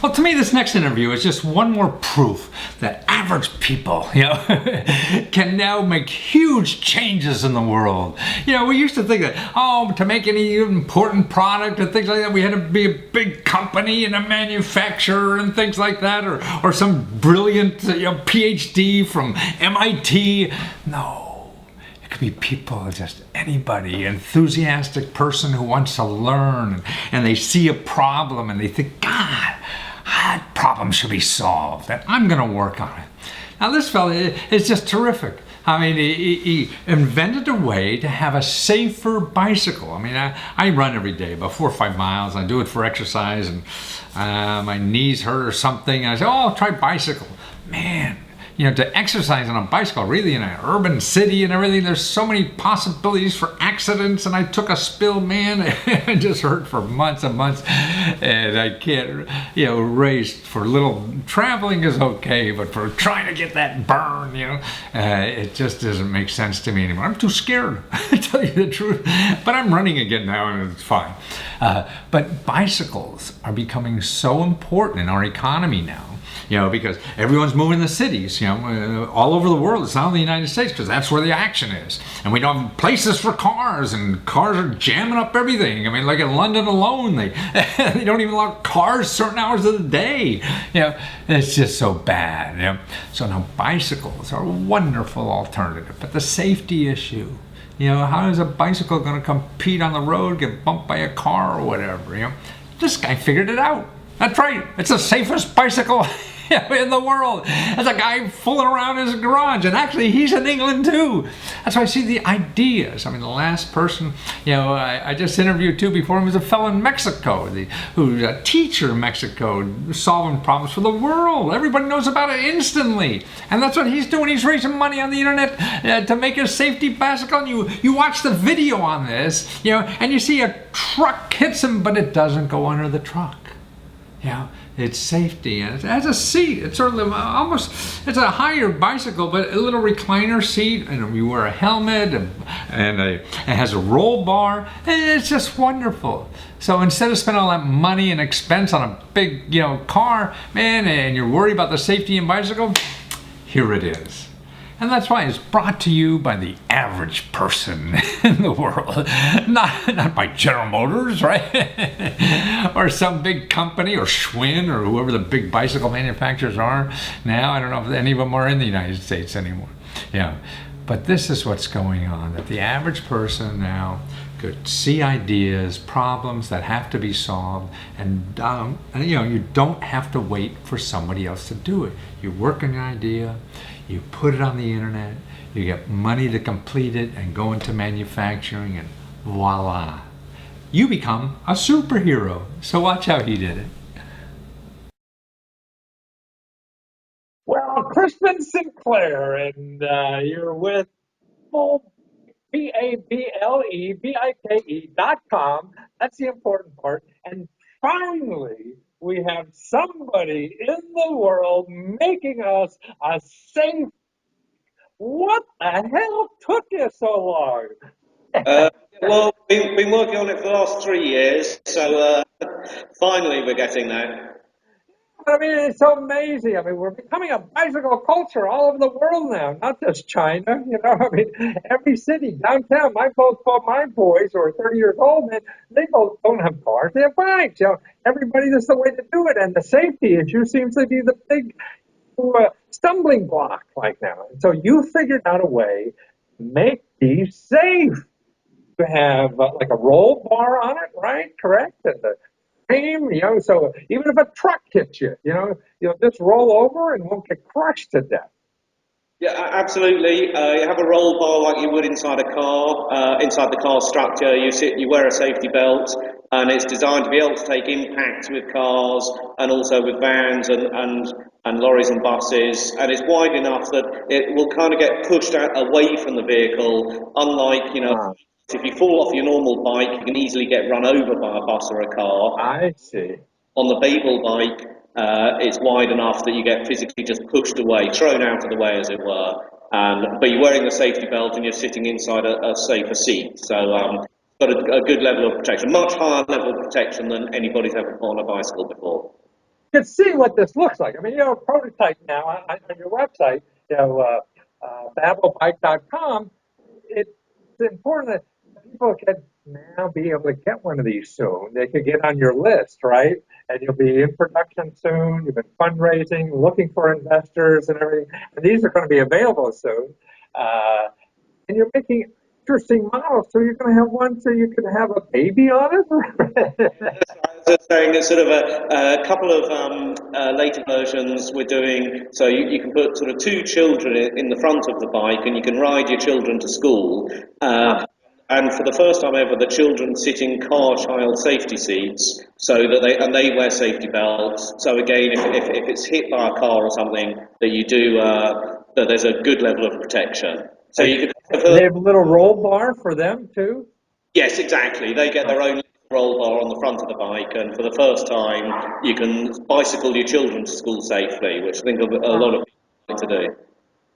Well, to me, this next interview is just one more proof that average people, can now make huge changes in the world. We used to think that, to make any important product and things like that, we had to be a big company and a manufacturer and things like that, or some brilliant, PhD from MIT. No. It could be people, just anybody, enthusiastic person who wants to learn, and they see a problem and they think, God, that problem should be solved, and I'm going to work on it. Now, this fella is just terrific. I mean, he invented a way to have a safer bicycle. I mean, I run every day, about 4 or 5 miles. I do it for exercise, and my knees hurt or something. And I say, I'll try bicycle. Man, to exercise on a bicycle, really in an urban city and everything, there's so many possibilities for accidents. And I took a spill, man, it just hurt for months and months. And I can't, race for little traveling is okay, but for trying to get that burn, it just doesn't make sense to me anymore. I'm too scared, to tell you the truth. But I'm running again now, and it's fine. But bicycles are becoming so important in our economy now. Because everyone's moving to cities, all over the world. It's not only the United States, because that's where the action is. And we don't have places for cars, and cars are jamming up everything. I mean, like in London alone, they don't even allow cars certain hours of the day. It's just so bad. So now bicycles are a wonderful alternative. But the safety issue, how is a bicycle going to compete on the road, get bumped by a car or whatever? This guy figured it out. That's right. It's the safest bicycle in the world. There's a guy fooling around in his garage, and actually he's in England too. That's why I see the ideas. I mean, the last person, I just interviewed too before him was a fellow in Mexico, who's a teacher in Mexico, solving problems for the world. Everybody knows about it instantly. And that's what he's doing. He's raising money on the internet to make a safety bicycle. And you watch the video on this, and you see a truck hits him, but it doesn't go under the truck. It's safety, and it has a seat. It's sort of it's a higher bicycle, but a little recliner seat, and you wear a helmet, and it has a roll bar, and it's just wonderful. So instead of spending all that money and expense on a big, car, man, and you're worried about the safety in bicycle, here it is. And that's why it's brought to you by the average person in the world, not by General Motors, right? Or some big company, or Schwinn, or whoever the big bicycle manufacturers are now. I don't know if any of them are in the United States anymore. But this is what's going on, that the average person now could see ideas, problems that have to be solved, and you don't have to wait for somebody else to do it. You work on an idea, you put it on the internet, you get money to complete it and go into manufacturing, and voila, you become a superhero. So watch how he did it. Well, Crispin Sinclair, and you're with PABLEBIKE.com. That's the important part. And finally, we have somebody in the world making us a safe. What the hell took you so long? Well, we've been working on it for the last 3 years, so finally we're getting there. I mean, it's so amazing. I mean, we're becoming a bicycle culture all over the world now, not just China. I mean, every city, downtown, my boys who are 30 years old, man, they both don't have cars, they have bikes. Everybody, this is the way to do it. And the safety issue seems to be the big stumbling block right now. And so you figured out a way to make these safe. You have like a roll bar on it, right? Correct? And the frame, so even if a truck hits you, you'll just roll over and won't get crushed to death. Yeah, absolutely. You have a roll bar like you would inside a car. Inside the car structure, you wear a safety belt, and it's designed to be able to take impact with cars and also with vans and lorries and buses. And it's wide enough that it will kind of get pushed out away from the vehicle, unlike, if you fall off your normal bike, you can easily get run over by a bus or a car. I see. On the Babel bike, it's wide enough that you get physically just pushed away, thrown out of the way, as it were. But you're wearing the safety belt and you're sitting inside a safer seat. So got a good level of protection, much higher level of protection than anybody's ever put on a bicycle before. can see what this looks like. I mean, a prototype now on your website, babelbike.com. It's important that people can now be able to get one of these soon. They could get on your list, right? And you'll be in production soon. You've been fundraising, looking for investors and everything. And these are going to be available soon. And you're making interesting models. So you're going to have one so you can have a baby on it? Just saying there's sort of a couple of later versions we're doing, so you can put sort of two children in the front of the bike and you can ride your children to school. And for the first time ever, the children sit in car child safety seats, so that they wear safety belts. So again, if it's hit by a car or something, that you do that there's a good level of protection. So you can. They have a little roll bar for them too. Yes, exactly. They get their own roll bar on the front of the bike, and for the first time, you can bicycle your children to school safely, which I think a lot of people like to do.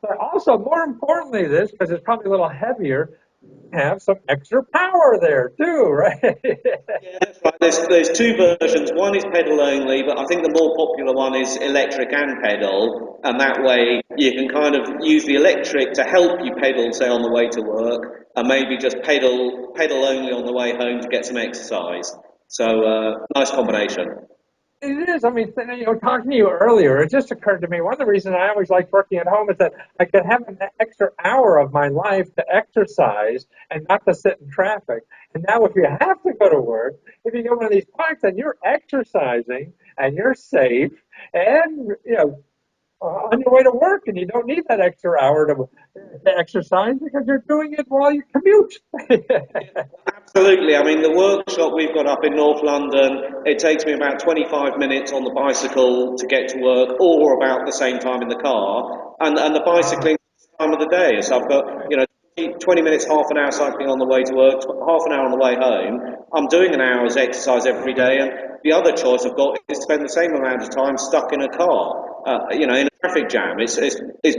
But also, more importantly, this, because it's probably a little heavier, have some extra power there too, right? Yeah, that's right. There's two versions. One is pedal only, but I think the more popular one is electric and pedal, and that way you can kind of use the electric to help you pedal, say, on the way to work, and maybe just pedal only on the way home to get some exercise. So nice combination. It is. I mean, talking to you earlier, it just occurred to me, one of the reasons I always liked working at home is that I could have an extra hour of my life to exercise and not to sit in traffic. And now if you have to go to work, if you get one of these bikes and you're exercising and you're safe and, on your way to work, and you don't need that extra hour to exercise because you're doing it while you commute. Absolutely. I mean, the workshop we've got up in North London, it takes me about 25 minutes on the bicycle to get to work, or about the same time in the car. And the bicycling time of the day. So I've got, 20 minutes, half an hour cycling on the way to work, half an hour on the way home. I'm doing an hour's exercise every day, and the other choice I've got is to spend the same amount of time stuck in a car, in a traffic jam. It's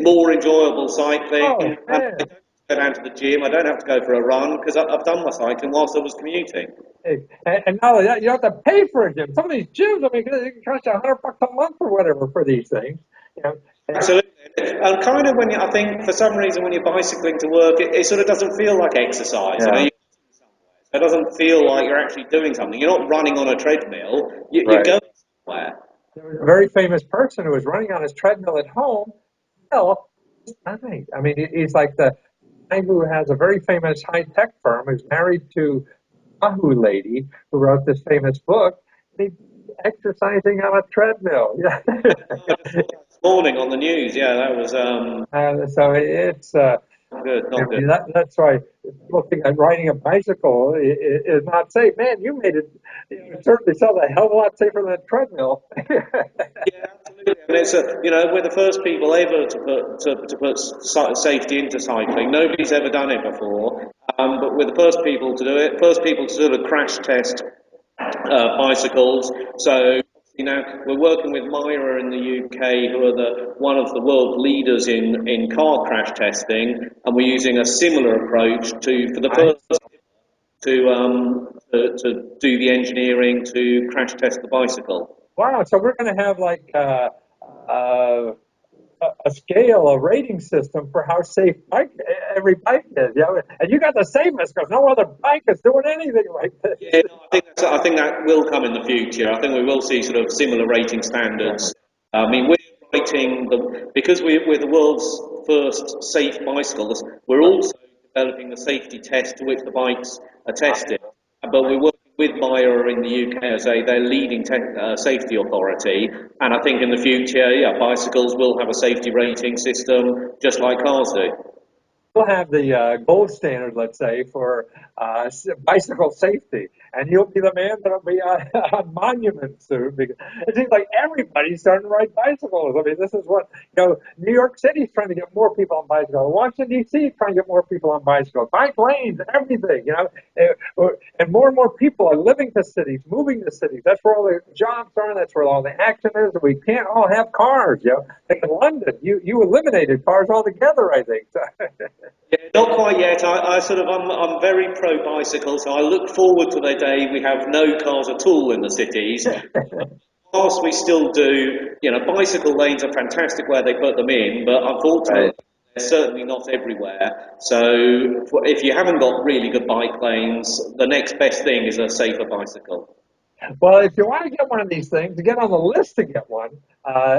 more enjoyable cycling. Oh, I don't go down to the gym. I don't have to go for a run because I've done my cycling whilst I was commuting. And not only that, you don't have to pay for a gym. Some of these gyms, I mean, they can cost you $100 a month or whatever for these things. Absolutely. And kind of I think for some reason when you're bicycling to work, it sort of doesn't feel like exercise. Yeah. It doesn't feel like you're actually doing something. You're not running on a treadmill. You're going somewhere. There was a very famous person who was running on his treadmill at home. Well, I mean, he's like the guy who has a very famous high-tech firm who's married to Yahoo lady who wrote this famous book. He's exercising on a treadmill. Yeah. This morning on the news, that was So it's good, not good. that's why people think that riding a bicycle is not safe. Man, you made it. It certainly sounds a hell of a lot safer than a treadmill. Yeah, absolutely. And it's we're the first people ever to put safety into cycling. Nobody's ever done it before, but we're the first people to do it. First people to sort of crash test bicycles. So we're working with Myra in the UK, who are one of the world leaders in car crash testing, and we're using a similar approach for the first to do the engineering to crash test the bicycle. Wow! So we're going to have like a scale, a rating system for how safe every bike is. And you got the safest because no other bike is doing anything like this. Yeah, I think that will come in the future. I think we will see sort of similar rating standards. I mean, we're rating because we're the world's first safe bicycles. We're also developing the safety test to which the bikes are tested. But we're working with Myra in the UK as their leading safety authority, and I think in the future, bicycles will have a safety rating system just like cars do. We'll have the gold standard, let's say, for bicycle safety, and you'll be the man that'll be on monuments soon. Because it seems like everybody's starting to ride bicycles. I mean, this is what New York City's trying to get more people on bicycles. Washington D.C. is trying to get more people on bicycles. Bike lanes, everything. And more people are living to cities, moving to cities. That's where all the jobs are. That's where all the action is. We can't all have cars. Like in London, you eliminated cars altogether, I think. Yeah, not quite yet. I'm very pro bicycle, so I look forward to the day we have no cars at all in the cities. whilst we still do, bicycle lanes are fantastic where they put them in, but unfortunately, Right. they're certainly not everywhere. So if you haven't got really good bike lanes, the next best thing is a safer bicycle. Well, if you want to get one of these things, get on the list to get one.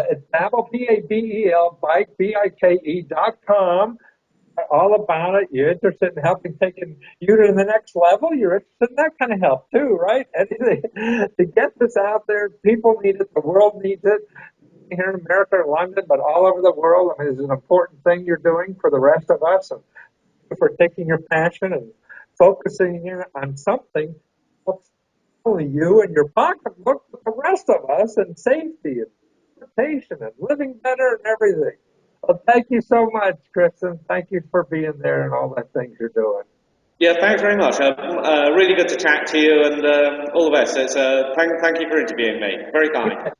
It's Pabel, Pabel, bike, BIKE.com. All about it. You're interested in helping taking you to the next level. You're interested in that kind of help too, right? Anything to get this out there. People need it. The world needs it. Here in America, London, but all over the world. I mean, it's an important thing you're doing for the rest of us, and for taking your passion and focusing in on something. That's only you and your pocketbook, but the rest of us, and safety and transportation and living better and everything. Well, thank you so much, Kristen. Thank you for being there and all the things you're doing. Yeah, thanks very much. Really good to chat to you, and all the best. Thank you for interviewing me. Very kind.